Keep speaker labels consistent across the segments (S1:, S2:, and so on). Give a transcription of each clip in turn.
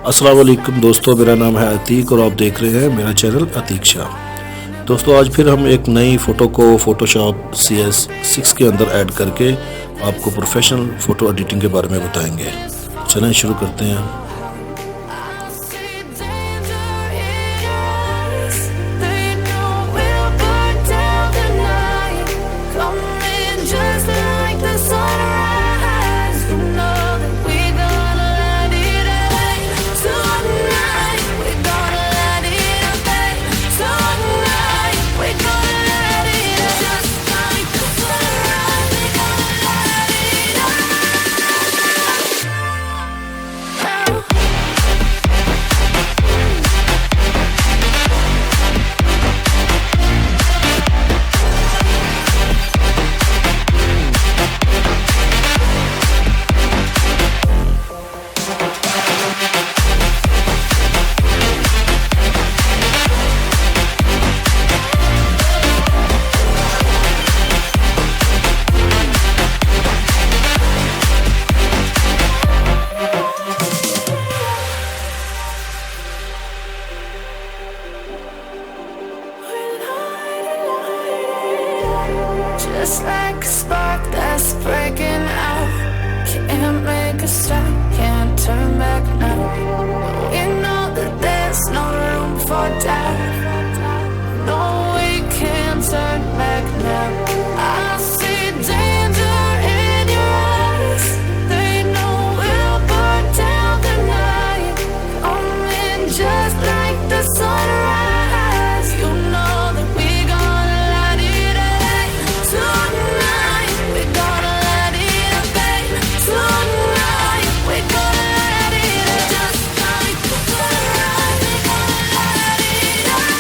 S1: अस्सलाम वालेकुम दोस्तों, मेरा नाम है अतीक और आप देख रहे हैं मेरा चैनल अतीक शाह। दोस्तों आज फिर हम एक नई फ़ोटो को फ़ोटोशॉप cs6 के अंदर ऐड करके आपको प्रोफेशनल फ़ोटो एडिटिंग के बारे में बताएंगे। चलें शुरू करते हैं।
S2: Just like a spark that's breaking out, can't make a stop, can't turn back now. We know that there's no room for doubt. No, we can't turn back now. I see danger in your eyes. They know we'll burn down the night. Coming just like the sunrise. You know that we're gonna light it up. Tonight, we're gonna light it up, babe. Tonight, we're gonna light it up. Just like the sunrise, we're gonna light it up.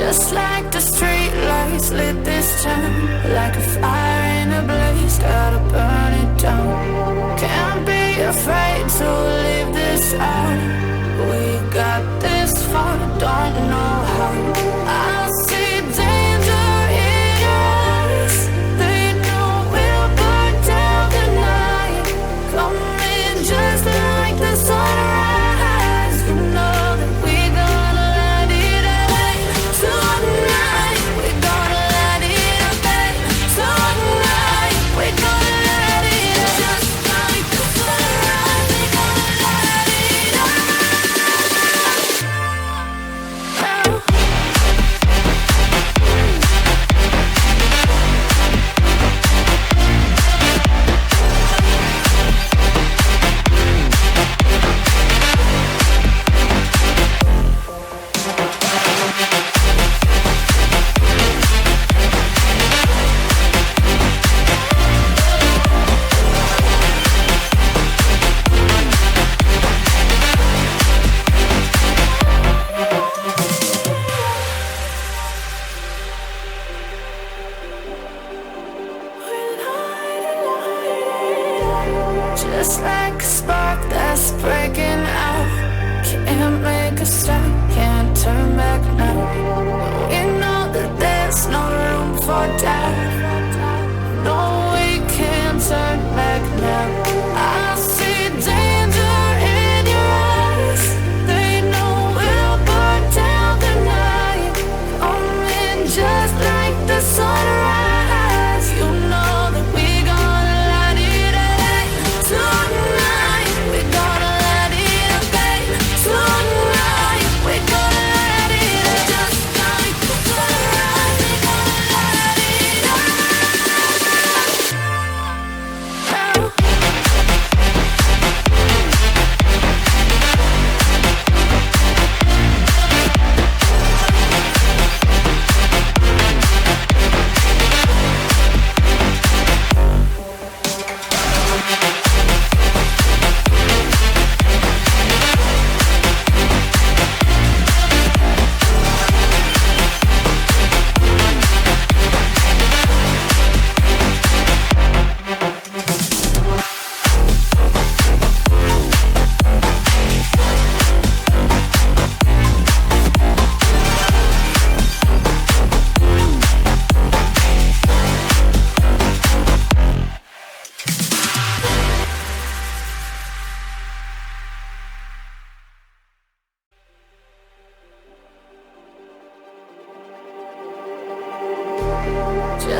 S2: Just like the street lights lit this town, like a fire in a blaze, gotta burn it down. Can't be afraid to leave this out. We got this far, don't know how. I see danger in your eyes. They know we'll burn down the night. Coming just like the sunrise. You know that we're gonna light it up. Tonight, we're gonna light it up, babe. Tonight, we're gonna light it up. Just like the sunrise, we're gonna light it up.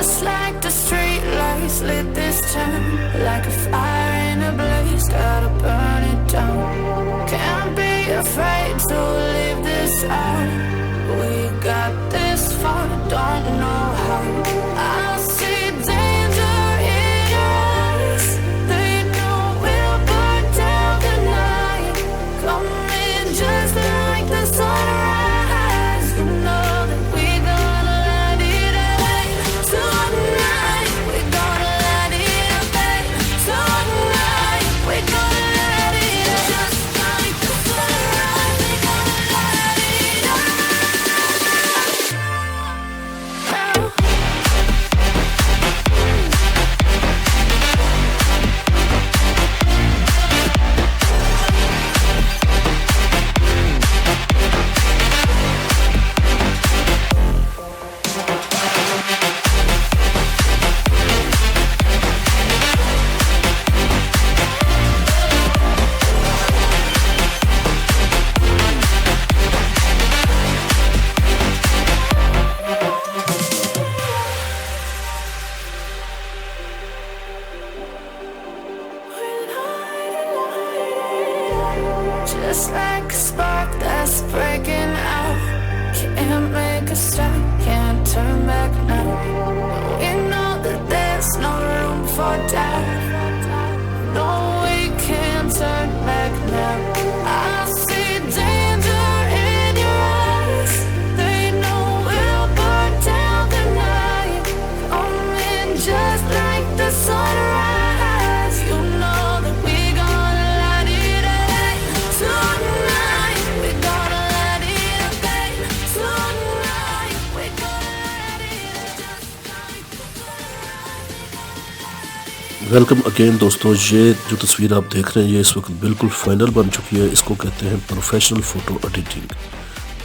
S2: Just like the street lights lit this town, like a fire in a blaze, gotta burn it down. Can't be afraid to leave this out. We got this far, don't know how. I see danger in your eyes. They know we'll burn down the night. Coming just like the sunrise. You know that we're gonna light it up tonight. We're gonna light it up tonight. We're gonna light it up just like the sunrise. We're gonna light it up. Just like a spark that's breaking out. Can't make a stop, can't turn back now. We know that there's no room for doubt. No, we can't turn back now. I see danger in your eyes. They know we'll burn down the night. Coming just like the sunrise. You know that we're gonna light it up tonight. We're gonna light it up tonight. We're gonna light it up just like the sunrise.
S1: Welcome again दोस्तों, ये जो तस्वीर आप देख रहे हैं ये इस वक्त बिल्कुल फाइनल बन चुकी है। इसको कहते हैं प्रोफेशनल फ़ोटो एडिटिंग।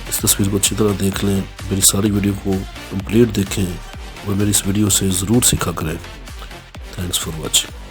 S1: इस तस्वीर को अच्छी तरह देख लें, मेरी सारी वीडियो को कंप्लीट देखें और मेरी इस वीडियो से ज़रूर सीखा करें। Thanks for watching.